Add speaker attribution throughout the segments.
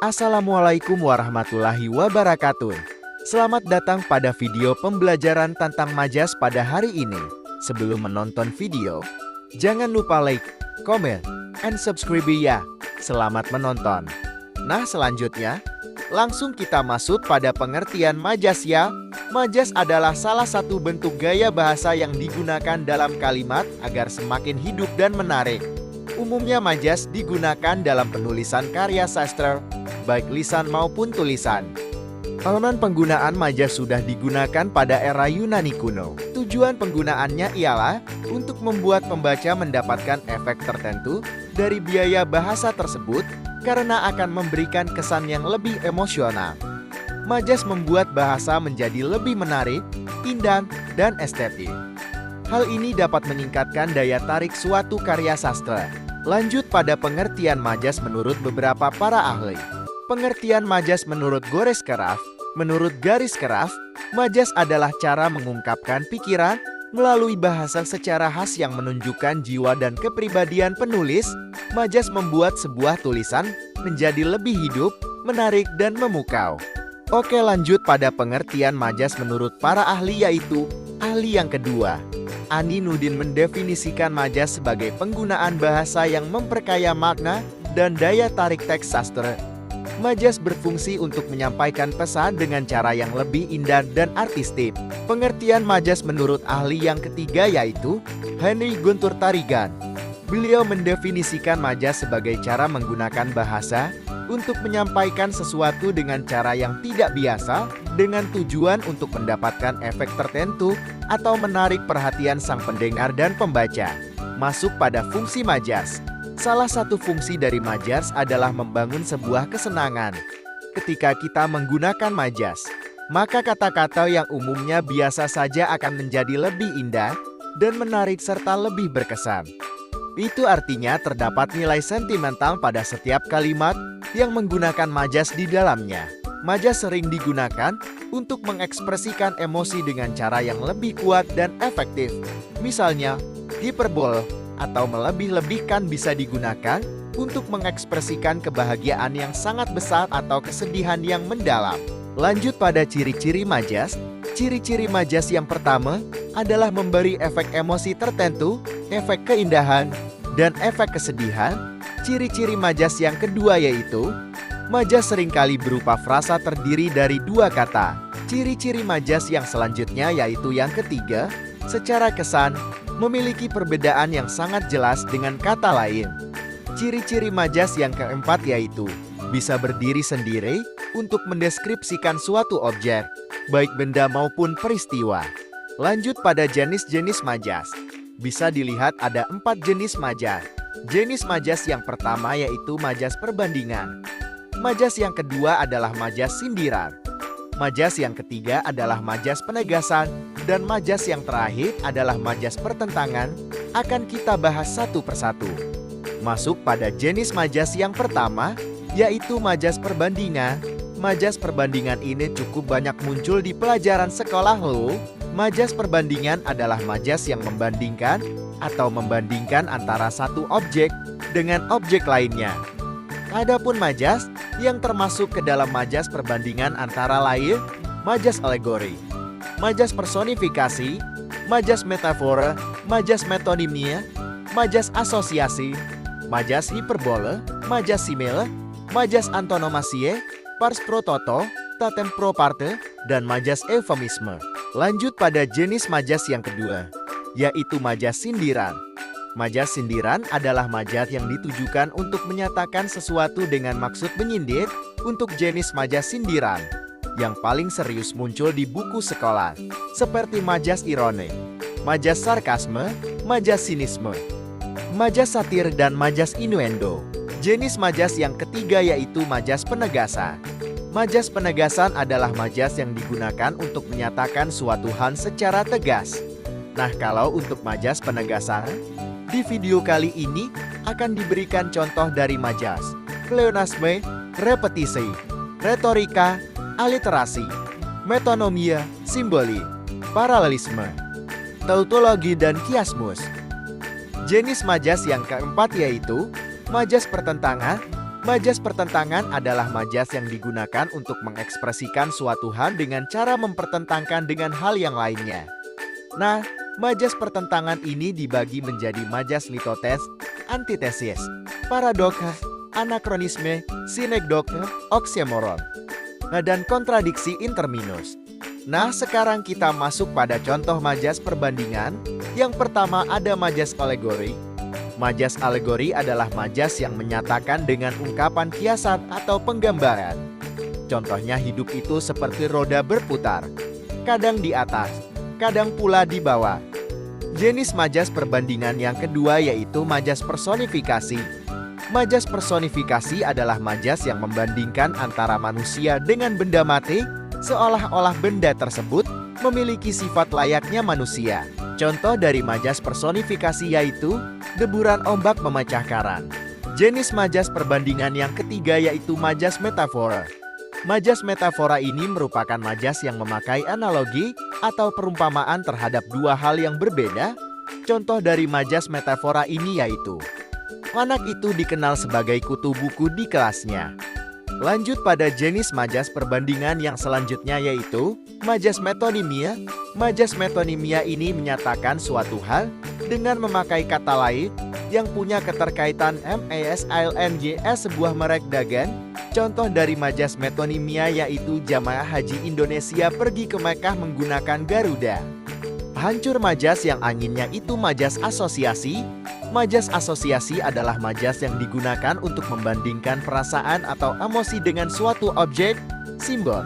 Speaker 1: Assalamualaikum warahmatullahi wabarakatuh. Selamat datang pada video pembelajaran tentang majas pada hari ini. Sebelum menonton video, jangan lupa like, comment, and subscribe ya. Selamat menonton. Nah, selanjutnya, langsung kita masuk pada pengertian majas ya. Majas adalah salah satu bentuk gaya bahasa yang digunakan dalam kalimat agar semakin hidup dan menarik. Umumnya majas digunakan dalam penulisan karya sastra, baik lisan maupun tulisan. Elemen penggunaan majas sudah digunakan pada era Yunani kuno. Tujuan penggunaannya ialah untuk membuat pembaca mendapatkan efek tertentu dari biaya bahasa tersebut karena akan memberikan kesan yang lebih emosional. Majas membuat bahasa menjadi lebih menarik, indah, dan estetik. Hal ini dapat meningkatkan daya tarik suatu karya sastra. Lanjut pada pengertian majas menurut beberapa para ahli. Pengertian majas menurut Gores Keraf. Menurut Garis Keraf, majas adalah cara mengungkapkan pikiran melalui bahasa secara khas yang menunjukkan jiwa dan kepribadian penulis. Majas membuat sebuah tulisan menjadi lebih hidup, menarik, dan memukau. Oke, lanjut pada pengertian majas menurut para ahli, yaitu ahli yang kedua. Ani Nudin mendefinisikan majas sebagai penggunaan bahasa yang memperkaya makna dan daya tarik teks sastra. Majas berfungsi untuk menyampaikan pesan dengan cara yang lebih indah dan artistik. Pengertian majas menurut ahli yang ketiga yaitu Henry Guntur Tarigan. Beliau mendefinisikan majas sebagai cara menggunakan bahasa untuk menyampaikan sesuatu dengan cara yang tidak biasa dengan tujuan untuk mendapatkan efek tertentu atau menarik perhatian sang pendengar dan pembaca. Masuk pada fungsi majas. Salah satu fungsi dari majas adalah membangun sebuah kesenangan. Ketika kita menggunakan majas, maka kata-kata yang umumnya biasa saja akan menjadi lebih indah dan menarik serta lebih berkesan. Itu artinya terdapat nilai sentimental pada setiap kalimat yang menggunakan majas di dalamnya. Majas sering digunakan untuk mengekspresikan emosi dengan cara yang lebih kuat dan efektif. Misalnya, hiperbol atau melebih-lebihkan bisa digunakan untuk mengekspresikan kebahagiaan yang sangat besar atau kesedihan yang mendalam. Lanjut pada ciri-ciri majas. Ciri-ciri majas yang pertama adalah memberi efek emosi tertentu, efek keindahan, dan efek kesedihan. Ciri-ciri majas yang kedua yaitu majas seringkali berupa frasa terdiri dari dua kata. Ciri-ciri majas yang selanjutnya yaitu yang ketiga, secara kesan memiliki perbedaan yang sangat jelas dengan kata lain. Ciri-ciri majas yang keempat yaitu bisa berdiri sendiri untuk mendeskripsikan suatu objek, baik benda maupun peristiwa. Lanjut pada jenis-jenis majas. Bisa dilihat ada 4 jenis majas. Jenis majas yang pertama yaitu majas perbandingan. Majas yang kedua adalah majas sindiran. Majas yang ketiga adalah majas penegasan. Dan majas yang terakhir adalah majas pertentangan. Akan kita bahas satu persatu. Masuk pada jenis majas yang pertama, yaitu majas perbandingan. Majas perbandingan ini cukup banyak muncul di pelajaran sekolah loh. Majas perbandingan adalah majas yang membandingkan atau membandingkan antara satu objek dengan objek lainnya. Adapun majas yang termasuk ke dalam majas perbandingan antara lain, majas alegori, majas personifikasi, majas metafora, majas metonimia, majas asosiasi, majas hiperbole, majas simile, majas antonomasie, pars pro toto, tatem pro parte, dan majas eufemisme. Lanjut pada jenis majas yang kedua, yaitu majas sindiran. Majas sindiran adalah majas yang ditujukan untuk menyatakan sesuatu dengan maksud menyindir. Untuk jenis majas sindiran yang paling serius muncul di buku sekolah, seperti majas ironi, majas sarkasme, majas sinisme, majas satir, dan majas innuendo. Jenis majas yang ketiga yaitu majas penegasan. Majas penegasan adalah majas yang digunakan untuk menyatakan suatu hal secara tegas. Nah, kalau untuk majas penegasan, di video kali ini akan diberikan contoh dari majas pleonasme, repetisi, retorika, aliterasi, metonomia, simbolik, paralelisme, tautologi, dan kiasmus. Jenis majas yang keempat yaitu majas pertentangan. Majas pertentangan adalah majas yang digunakan untuk mengekspresikan suatu hal dengan cara mempertentangkan dengan hal yang lainnya. Nah, majas pertentangan ini dibagi menjadi majas litotes, antitesis, paradoks, anakronisme, sinekdoke, oksimoron, dan kontradiksi interminus. Nah, sekarang kita masuk pada contoh majas perbandingan. Yang pertama ada majas alegori. Majas alegori adalah majas yang menyatakan dengan ungkapan kiasan atau penggambaran. Contohnya hidup itu seperti roda berputar, kadang di atas, kadang pula di bawah. Jenis majas perbandingan yang kedua yaitu majas personifikasi. Majas personifikasi adalah majas yang membandingkan antara manusia dengan benda mati, seolah-olah benda tersebut memiliki sifat layaknya manusia. Contoh dari majas personifikasi yaitu deburan ombak memecah karang. Jenis majas perbandingan yang ketiga yaitu majas metafora. Majas metafora ini merupakan majas yang memakai analogi atau perumpamaan terhadap dua hal yang berbeda. Contoh dari majas metafora ini yaitu anak itu dikenal sebagai kutu buku di kelasnya. Lanjut pada jenis majas perbandingan yang selanjutnya yaitu majas metonimia. Majas metonimia ini menyatakan suatu hal dengan memakai kata lain yang punya keterkaitan MASILNJS sebuah merek dagang. Contoh dari majas metonimia yaitu jamaah haji Indonesia pergi ke Mekah menggunakan Garuda. Hancur majas yang anginnya itu majas asosiasi. Majas asosiasi adalah majas yang digunakan untuk membandingkan perasaan atau emosi dengan suatu objek, simbol,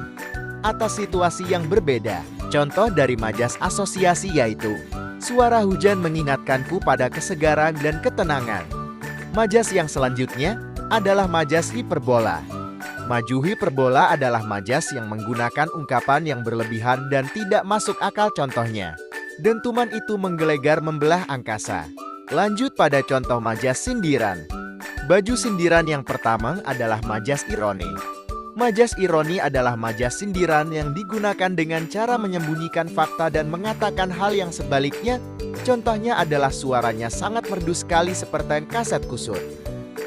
Speaker 1: atau situasi yang berbeda. Contoh dari majas asosiasi yaitu suara hujan mengingatkanku pada kesegaran dan ketenangan. Majas yang selanjutnya adalah majas hiperbola. Maju hiperbola adalah majas yang menggunakan ungkapan yang berlebihan dan tidak masuk akal. Contohnya, dentuman itu menggelegar membelah angkasa. Lanjut pada contoh majas sindiran. Baju sindiran yang pertama adalah majas ironi. Majas ironi adalah majas sindiran yang digunakan dengan cara menyembunyikan fakta dan mengatakan hal yang sebaliknya. Contohnya adalah suaranya sangat merdu sekali seperti kaset kusut.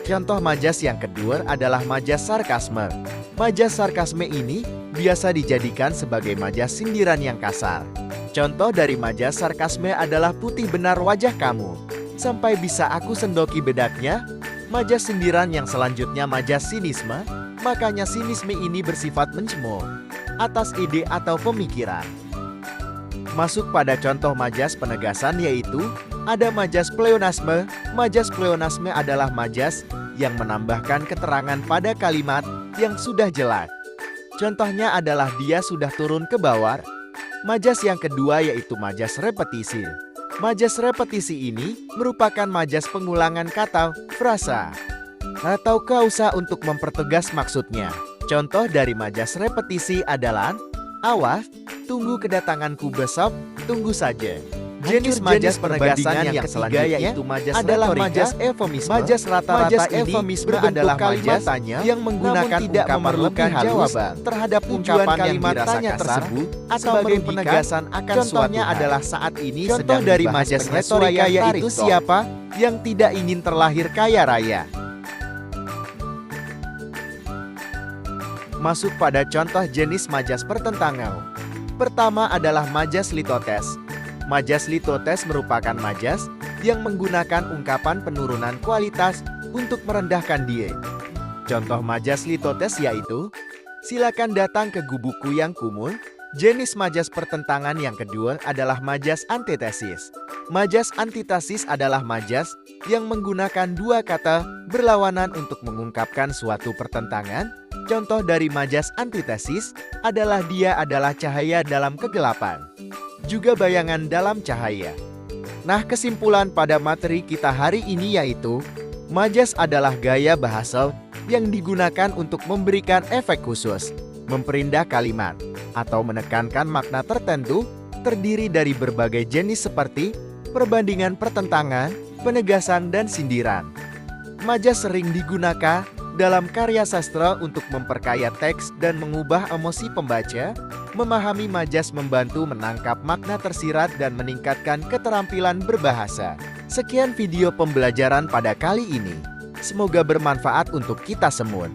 Speaker 1: Contoh majas yang kedua adalah majas sarkasme. Majas sarkasme ini biasa dijadikan sebagai majas sindiran yang kasar. Contoh dari majas sarkasme adalah putih benar wajah kamu, sampai bisa aku sendoki bedaknya. Majas sindiran yang selanjutnya majas sinisme. Makanya sinisme ini bersifat mencemooh atas ide atau pemikiran. Masuk pada contoh majas penegasan yaitu ada majas pleonasme. Majas pleonasme adalah majas yang menambahkan keterangan pada kalimat yang sudah jelas. Contohnya adalah dia sudah turun ke bawah. Majas yang kedua yaitu majas repetisi. Majas repetisi ini merupakan majas pengulangan kata, frasa, atau kausa untuk mempertegas maksudnya. Contoh dari majas repetisi adalah awas, tunggu kedatanganku besok, tunggu saja. Jenis majas penegasan yang ketiga yaitu majas adalah majas eufemisme. Majas rata-rata ini adalah majas yang menggunakan tidak memerlukan jawaban terhadap ungkapan kalimat tanya tersebut sebagai penegasan akan suatu hal. Adalah saat ini contoh dari majas retorika yaitu siapa yang tidak ingin terlahir kaya raya. Masuk pada contoh jenis majas pertentangan. Pertama adalah majas litotes. Majas litotes merupakan majas yang menggunakan ungkapan penurunan kualitas untuk merendahkan dia. Contoh majas litotes yaitu, silakan datang ke gubuku yang kumuh. Jenis majas pertentangan yang kedua adalah majas antitesis. Majas antitesis adalah majas yang menggunakan dua kata berlawanan untuk mengungkapkan suatu pertentangan. Contoh dari majas antitesis adalah dia adalah cahaya dalam kegelapan, juga bayangan dalam cahaya. Nah, kesimpulan pada materi kita hari ini yaitu, majas adalah gaya bahasa yang digunakan untuk memberikan efek khusus, memperindah kalimat, atau menekankan makna tertentu, terdiri dari berbagai jenis seperti perbandingan pertentangan, penegasan, dan sindiran. Majas sering digunakan dalam karya sastra untuk memperkaya teks dan mengubah emosi pembaca. Memahami majas membantu menangkap makna tersirat dan meningkatkan keterampilan berbahasa. Sekian video pembelajaran pada kali ini. Semoga bermanfaat untuk kita semua.